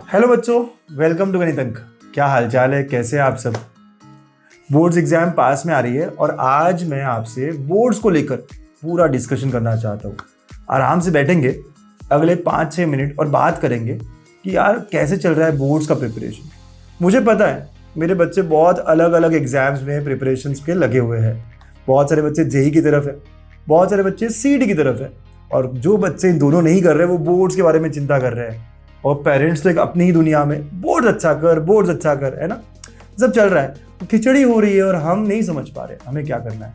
Hello बच्चों, welcome to गणित अंक। क्या हालचाल है, कैसे हैं आप सब। बोर्ड्स एग्जाम पास में आ रही है और आज मैं आपसे बोर्ड्स को लेकर पूरा डिस्कशन करना चाहता हूँ। आराम से बैठेंगे अगले 5-6 मिनट और बात करेंगे कि यार कैसे चल रहा है बोर्ड्स का प्रिपरेशन। मुझे पता है मेरे बच्चे बहुत अलग अलग एग्जाम्स में प्रिपरेशन के लगे हुए हैं। बहुत सारे बच्चे जेई की तरफ है, बहुत सारे बच्चे सीईटी की तरफ है, और जो बच्चे इन दोनों नहीं कर रहे वो बोर्ड्स के बारे में चिंता कर रहे हैं। और पेरेंट्स तो एक अपनी ही दुनिया में बोर्ड्स अच्छा कर, है ना। सब चल रहा है तो खिचड़ी हो रही है और हम नहीं समझ पा रहे हमें क्या करना है।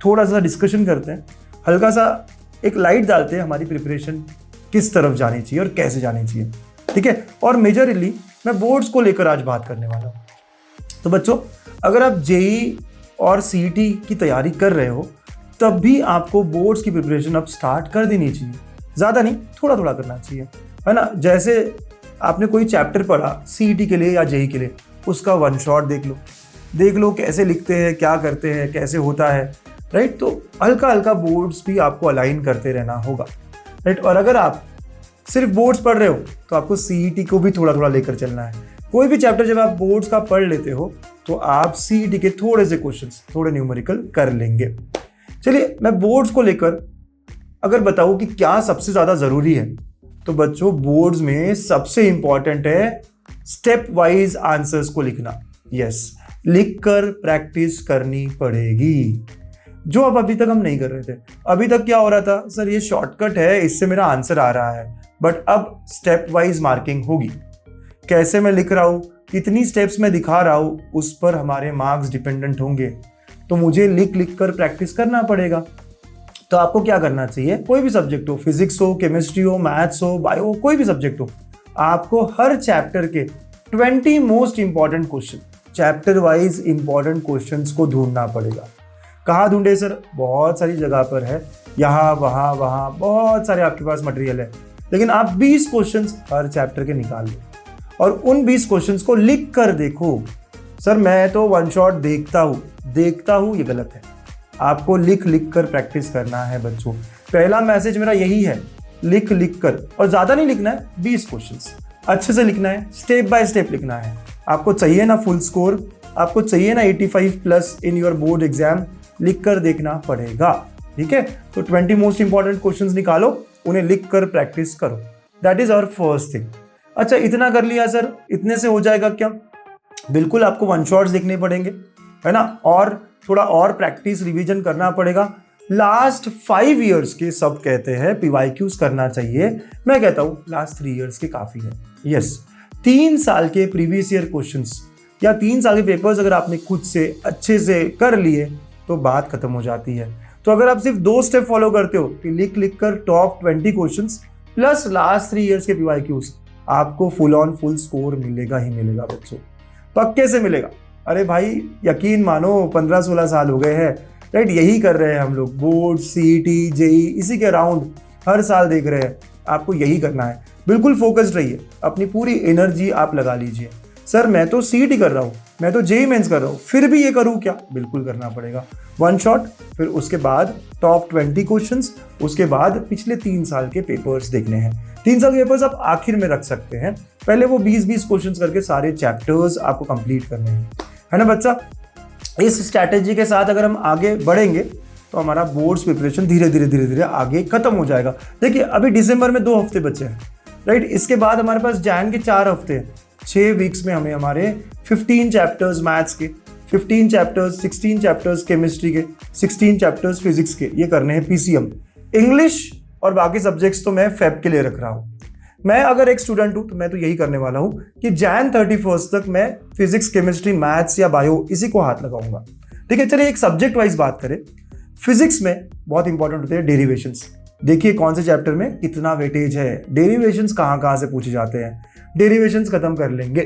थोड़ा सा डिस्कशन करते हैं, हल्का सा एक लाइट डालते हैं हमारी प्रिपरेशन किस तरफ जानी चाहिए और कैसे जानी चाहिए, ठीक है। और मेजरली मैं बोर्ड्स को लेकर आज बात करने वाला हूँ। तो बच्चों, अगर आप जेई और सीईटी की तैयारी कर रहे हो तब भी आपको बोर्ड्स की प्रिपरेशन अब स्टार्ट कर देनी चाहिए। ज़्यादा नहीं, थोड़ा थोड़ा करना चाहिए, है ना। जैसे आपने कोई चैप्टर पढ़ा सीईटी के लिए या जेई के लिए, उसका वन शॉट देख लो कैसे लिखते हैं, क्या करते हैं, कैसे होता है, राइट। तो हल्का हल्का बोर्ड्स भी आपको अलाइन करते रहना होगा, राइट। और अगर आप सिर्फ बोर्ड्स पढ़ रहे हो तो आपको सीईटी को भी थोड़ा थोड़ा लेकर चलना है। कोई भी चैप्टर जब आप बोर्ड्स का पढ़ लेते हो तो आप सीईटी के थोड़े से क्वेश्चंस, थोड़े न्यूमेरिकल कर लेंगे। चलिए, मैं बोर्ड्स को लेकर अगर बताऊं कि क्या सबसे ज़्यादा ज़रूरी है, तो बच्चों बोर्ड्स में सबसे इंपॉर्टेंट है स्टेप वाइज आंसर्स को लिखना। यस, लिखकर प्रैक्टिस करनी पड़ेगी, जो अब अभी तक हम नहीं कर रहे थे। अभी तक क्या हो रहा था, सर ये शॉर्टकट है, इससे मेरा आंसर आ रहा है, बट अब स्टेप वाइज मार्किंग होगी। कैसे मैं लिख रहा हूँ, कितनी स्टेप्स मैं दिखा रहा हूँ, उस पर हमारे मार्क्स डिपेंडेंट होंगे। तो मुझे लिख कर प्रैक्टिस करना पड़ेगा। तो आपको क्या करना चाहिए, कोई भी सब्जेक्ट हो, फिजिक्स हो, केमिस्ट्री हो, मैथ्स हो, बायो हो, कोई भी सब्जेक्ट हो, आपको हर चैप्टर के 20 most important question, chapter wise important questions को ढूंढना पड़ेगा। कहाँ ढूंढे सर, बहुत सारी जगह पर है, यहाँ वहाँ बहुत सारे आपके पास मटेरियल है, लेकिन आप 20 क्वेश्चंस हर चैप्टर के निकाल लो और उन 20 क्वेश्चंस को लिख कर देखो। सर मैं तो वन शॉट देखता हूँ, ये गलत है। आपको लिख कर प्रैक्टिस करना है बच्चों। पहला मैसेज मेरा यही है, लिख कर, और ज़्यादा नहीं लिखना है, 20 क्वेश्चंस अच्छे से लिखना है, स्टेप बाय स्टेप लिखना है। आपको चाहिए ना फुल स्कोर, आपको चाहिए ना 85+ इन योर बोर्ड एग्जाम, लिख कर देखना पड़ेगा, ठीक है। तो 20 मोस्ट इंपॉर्टेंट क्वेश्चंस निकालो, उन्हें लिख कर प्रैक्टिस करो। That is our first thing. अच्छा, इतना कर लिया सर, इतने से हो जाएगा क्या? बिल्कुल, आपको वन शॉट्स देखने पड़ेंगे, है ना, और थोड़ा और प्रैक्टिस रिवीजन करना पड़ेगा। लास्ट 5 इयर्स के सब कहते हैं पीवाईक्यूज करना चाहिए, मैं कहता हूँ लास्ट 3 इयर्स के काफ़ी है। यस, 3 साल के प्रीवियस ईयर क्वेश्चंस या 3 साल के पेपर्स अगर आपने खुद से अच्छे से कर लिए तो बात खत्म हो जाती है। तो अगर आप सिर्फ 2 स्टेप फॉलो करते हो कि लिख कर top 20 questions plus last 3 years के पीवाईक्यूज, आपको फुल स्कोर मिलेगा ही मिलेगा बच्चों, पक्के से मिलेगा। अरे भाई यकीन मानो, 15-16 साल हो गए हैं, राइट, यही कर रहे हैं हम लोग, बोर्ड, सीईटी, जेई, इसी के अराउंड हर साल देख रहे हैं। आपको यही करना है, बिल्कुल फोकस्ड रहिए, अपनी पूरी एनर्जी आप लगा लीजिए। सर मैं तो सीईटी कर रहा हूँ, मैं तो जेई मेंस कर रहा हूँ, फिर भी ये करूँ क्या? बिल्कुल करना पड़ेगा। वन शॉट, फिर उसके बाद टॉप 20 क्वेश्चंस, उसके बाद पिछले 3 साल के पेपर्स देखने हैं। 3 साल के पेपर्स आप आखिर में रख सकते हैं, पहले वो 20-20 क्वेश्चंस करके सारे चैप्टर्स आपको कंप्लीट करने हैं, है ना बच्चा। इस स्ट्रैटेजी के साथ अगर हम आगे बढ़ेंगे तो हमारा बोर्ड्स प्रिपरेशन धीरे धीरे आगे खत्म हो जाएगा। देखिए अभी दिसंबर में 2 हफ्ते बचे हैं, राइट। इसके बाद हमारे पास जैन के 4 हफ्ते हैं। 6 वीक्स में हमें हमारे 15 चैप्टर्स मैथ्स के, 15 चैप्टर्स, 16 चैप्टर्स केमिस्ट्री के, 16 चैप्टर्स फिजिक्स के, ये करने हैं पीसीएम। इंग्लिश और बाकी सब्जेक्ट्स तो मैं फेब के लिए रख रहा हूँ। मैं अगर एक स्टूडेंट हूं तो मैं तो यही करने वाला हूं कि जैन 31 तक मैं फिजिक्स, केमिस्ट्री, मैथ्स या बायो इसी को हाथ लगाऊंगा, ठीक है। चलिए एक सब्जेक्ट वाइज बात करें। फिजिक्स में बहुत इंपॉर्टेंट होते हैं डेरिवेशंस। देखिए कौन से चैप्टर में कितना वेटेज है, डेरिवेशंस कहाँ से पूछे जाते हैं, डेरिवेशंस खत्म कर लेंगे,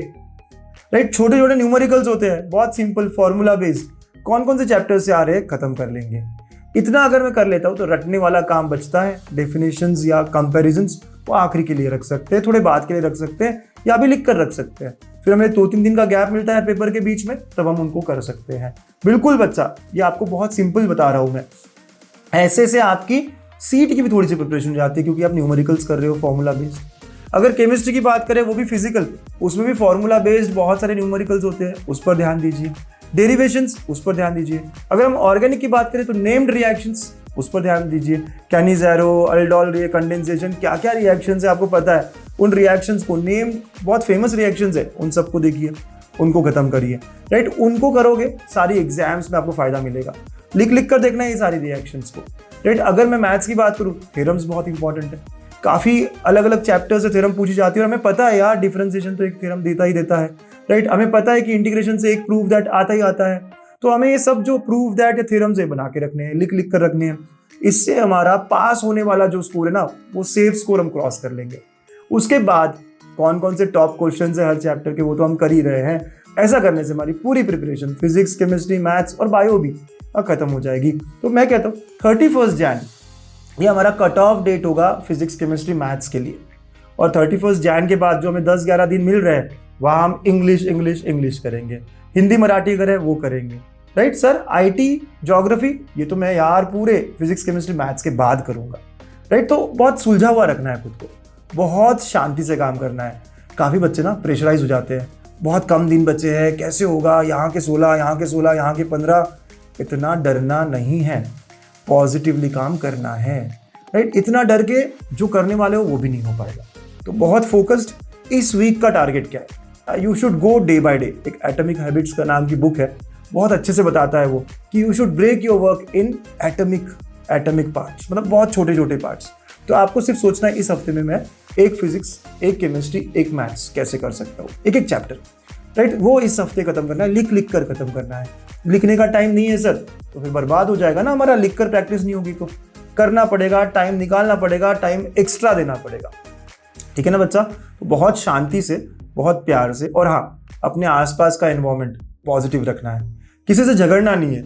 राइट। छोटे छोटे न्यूमेरिकल्स होते हैं, बहुत सिंपल फॉर्मूला बेस्ड, कौन से चैप्टर से आ रहे हैं खत्म कर लेंगे। इतना अगर मैं कर लेता हूँ तो रटने वाला काम बचता है। डेफिनेशंस या कंपैरिजंस वो आखिरी के लिए रख सकते हैं, थोड़े बाद के लिए रख सकते हैं, या भी लिख कर रख सकते हैं। फिर हमें 2-3 दिन का गैप मिलता है पेपर के बीच में, तब हम उनको कर सकते हैं। बिल्कुल बच्चा, ये आपको बहुत सिंपल बता रहा हूँ मैं। ऐसे से आपकी सीट की भी थोड़ी सी प्रिपरेशन हो जाती है, क्योंकि आप न्यूमेरिकल्स कर रहे हो, फॉर्मूला बेस्ड। अगर केमिस्ट्री की बात करें वो भी फिजिकल, उसमें भी फॉर्मूला बेस्ड बहुत सारे न्यूमेरिकल्स होते हैं, उस पर ध्यान दीजिए। डेरिवेशंस, उस पर ध्यान दीजिए। अगर हम ऑर्गेनिक की बात करें तो नेम्ड रिएक्शंस, उस पर ध्यान दीजिए। कैनिज़ेरो, अल्डोल कंडेंसेशन, क्या क्या रिएक्शंस है आपको पता है, उन रिएक्शंस को नेम्ड, बहुत फेमस रिएक्शंस है, उन सबको देखिए, उनको खत्म करिए, राइट। उनको करोगे सारी एग्जाम्स में आपको फायदा मिलेगा। लिख लिख कर देखना है ये सारी रिएक्शंस को, राइट। अगर मैं मैथ्स की बात करूँ, थ्योरम्स बहुत इंपॉर्टेंट है, काफ़ी अलग अलग चैप्टर्स से थ्योरम पूछी जाती है और हमें पता है यार डिफरेंशिएशन तो एक थ्योरम देता ही देता है, राइट। हमें पता है कि इंटीग्रेशन से एक प्रूफ दैट आता ही आता है, तो हमें ये सब जो प्रूफ दैट या थ्योरम्स है बना के रखने हैं, लिख लिख कर रखने हैं। इससे हमारा पास होने वाला जो स्कोर है ना, वो सेफ स्कोर हम क्रॉस कर लेंगे। उसके बाद कौन कौन से टॉप क्वेश्चन है हर चैप्टर के, वो तो हम कर ही रहे हैं। ऐसा करने से हमारी पूरी प्रिपरेशन फिजिक्स, केमिस्ट्री, मैथ्स और बायो भी खत्म हो जाएगी। तो मैं कहता हूँ 31 जैन ये हमारा कट ऑफ डेट होगा फिजिक्स, केमिस्ट्री, मैथ्स के लिए। और 31 जैन के बाद जो हमें 10-11 दिन मिल रहे हैं, वहाँ हम इंग्लिश करेंगे। हिंदी मराठी अगर है वो करेंगे, राइट। सर IT, ज्योग्राफी, ये तो मैं यार पूरे फिजिक्स, केमिस्ट्री, मैथ्स के बाद करूँगा, राइट। तो बहुत सुलझा हुआ रखना है खुद को, बहुत शांति से काम करना है। काफ़ी बच्चे ना प्रेशराइज हो जाते हैं, बहुत कम दिन बचे हैं, कैसे होगा, यहाँ के 16, यहाँ के 16, यहाँ के 15। इतना डरना नहीं है, पॉजिटिवली काम करना है, राइट। इतना डर के जो करने वाले हो वो भी नहीं हो पाएगा। तो बहुत फोकस्ड। इस वीक का टारगेट क्या है, you should go day by day. एक एटॉमिक हैबिट्स का नाम की बुक है, बहुत अच्छे से बताता है वो कि you should break your work in atomic parts, मतलब बहुत छोटे छोटे पार्ट्स। तो आपको सिर्फ सोचना है इस हफ्ते में मैं एक फिजिक्स, एक केमिस्ट्री, एक मैथ्स कैसे कर सकता हूँ, एक एक चैप्टर, राइट। वो इस हफ्ते खत्म करना है, लिख लिख कर खत्म करना है। लिखने का टाइम नहीं है सर, तो फिर बर्बाद हो जाएगा ना हमारा, लिख कर प्रैक्टिस नहीं होगी। तो करना पड़ेगा, टाइम निकालना पड़ेगा, टाइम एक्स्ट्रा देना पड़ेगा, ठीक है ना बच्चा। तो बहुत शांति से, बहुत प्यार से, और हाँ, अपने आसपास का एनवायरनमेंट पॉजिटिव रखना है। किसी से झगड़ना नहीं है।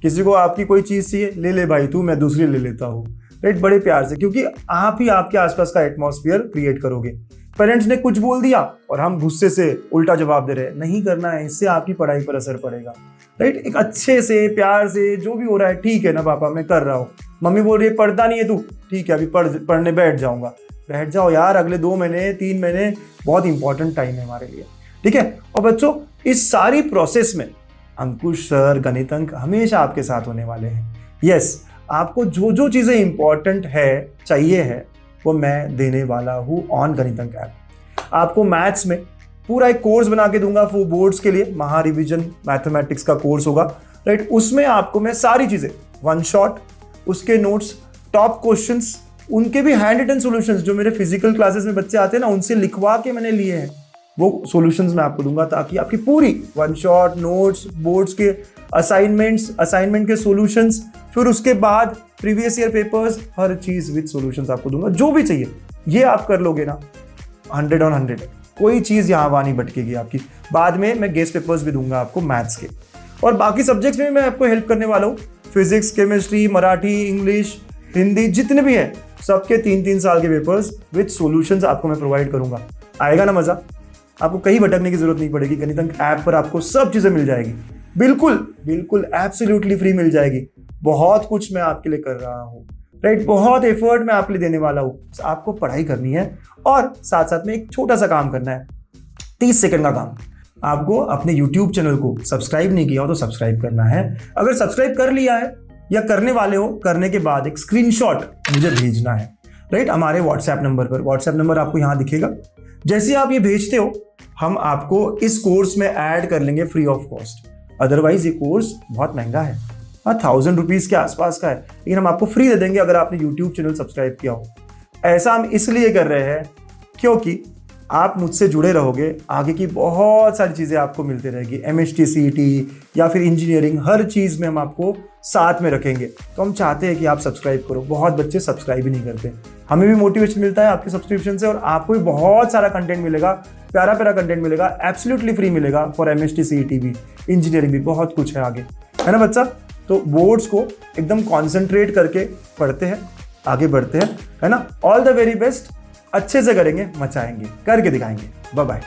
किसी को आपकी कोई चीज़ चाहिए, ले ले भाई तू, मैं दूसरी ले लेता हूँ, राइट। बड़े प्यार से, क्योंकि आप ही आपके आसपास का एटमॉस्फेयर क्रिएट करोगे। पेरेंट्स ने कुछ बोल दिया और हम गुस्से से उल्टा जवाब दे रहे हैं, नहीं करना है, इससे आपकी पढ़ाई पर असर पड़ेगा, राइट। एक अच्छे से, प्यार से, जो भी हो रहा है ठीक है ना पापा, मैं कर रहा हूँ। मम्मी बोल रही है पढ़ता नहीं है तू, ठीक है अभी पढ़ने बैठ जाऊँगा, बैठ जाओ यार, अगले 2 महीने 3 महीने बहुत इंपॉर्टेंट टाइम है हमारे लिए, ठीक है। और बच्चों, इस सारी प्रोसेस में अंकुश सर, गणित अंक हमेशा आपके साथ होने वाले हैं। यस, आपको जो जो चीज़ें इंपॉर्टेंट है, चाहिए है, वो मैं देने वाला हूँ ऑन गणित अंक ऐप। आपको मैथ्स में पूरा एक कोर्स बना के दूंगा फॉर बोर्ड्स के लिए, महा रिविजन मैथमेटिक्स का कोर्स होगा, राइट। उसमें आपको मैं सारी चीज़ें 1 शॉट, उसके नोट्स, टॉप क्वेश्चंस, उनके भी हैंड रिटन सॉल्यूशंस, जो मेरे फिजिकल क्लासेस में बच्चे आते हैं ना, उनसे लिखवा के मैंने लिए हैं, वो सॉल्यूशंस मैं आपको दूंगा, ताकि आपकी पूरी 1 शॉट, नोट्स, बोर्ड्स के असाइनमेंट के सॉल्यूशंस, फिर उसके बाद previous year papers, her cheese with solutions आपको दूंगा। जो भी चाहिए ये आप कर लोगे ना, 100 on 100, कोई चीज़ यहाँ वहाँ नहीं भटकेगी आपकी। बाद में मैं गेस्ट पेपर्स भी दूंगा आपको मैथ्स के, और बाकी सब्जेक्ट्स में मैं आपको हेल्प करने वाला हूँ। Physics, chemistry, Marathi, English, Hindi, जितने भी हैं सबके 3-3 साल के पेपर्स विद सॉल्यूशंस आपको मैं प्रोवाइड करूँगा। आएगा ना मज़ा? आपको कहीं भटकने की जरूरत नहीं पड़ेगी। गणित अंक ऐप पर आपको सब चीज़ें मिल जाएगी, बिल्कुल एब्सोल्युटली फ्री मिल जाएगी। बहुत कुछ मैं आपके लिए कर रहा हूँ, राइट। बहुत एफर्ट मैं आपके लिए देने वाला हूँ। आपको पढ़ाई करनी है और साथ साथ में एक छोटा सा काम करना है, 30 सेकंड का काम। आपको अपने YouTube चैनल को सब्सक्राइब नहीं किया हो तो सब्सक्राइब करना है। अगर सब्सक्राइब कर लिया है या करने वाले हो, करने के बाद एक स्क्रीनशॉट मुझे भेजना है, राइट, हमारे व्हाट्सएप नंबर पर। व्हाट्सएप नंबर आपको यहाँ दिखेगा। जैसे आप ये भेजते हो, हम आपको इस कोर्स में ऐड कर लेंगे फ्री ऑफ कॉस्ट। अदरवाइज ये कोर्स बहुत महंगा है, 1000 रुपीज़ के आसपास का है, लेकिन हम आपको फ्री दे देंगे अगर आपने यूट्यूब चैनल सब्सक्राइब किया हो। ऐसा हम इसलिए कर रहे हैं क्योंकि आप मुझसे जुड़े रहोगे, आगे की बहुत सारी चीज़ें आपको मिलती रहेगी। MHT, CET या फिर इंजीनियरिंग, हर चीज़ में हम आपको साथ में रखेंगे। तो हम चाहते हैं कि आप सब्सक्राइब करो। बहुत बच्चे सब्सक्राइब ही नहीं करते। हमें भी मोटिवेशन मिलता है आपके सब्सक्रिप्शन से, और आपको भी बहुत सारा कंटेंट मिलेगा, प्यारा प्यारा कंटेंट मिलेगा, एब्सोल्युटली फ्री मिलेगा फॉर MHT, CET भी, इंजीनियरिंग भी, बहुत कुछ है आगे, है ना बच्चा। तो बोर्ड्स को एकदम कॉन्सेंट्रेट करके पढ़ते हैं, आगे बढ़ते हैं, है ना। All the very best. अच्छे से करेंगे, मचाएंगे, करके दिखाएंगे। Bye bye.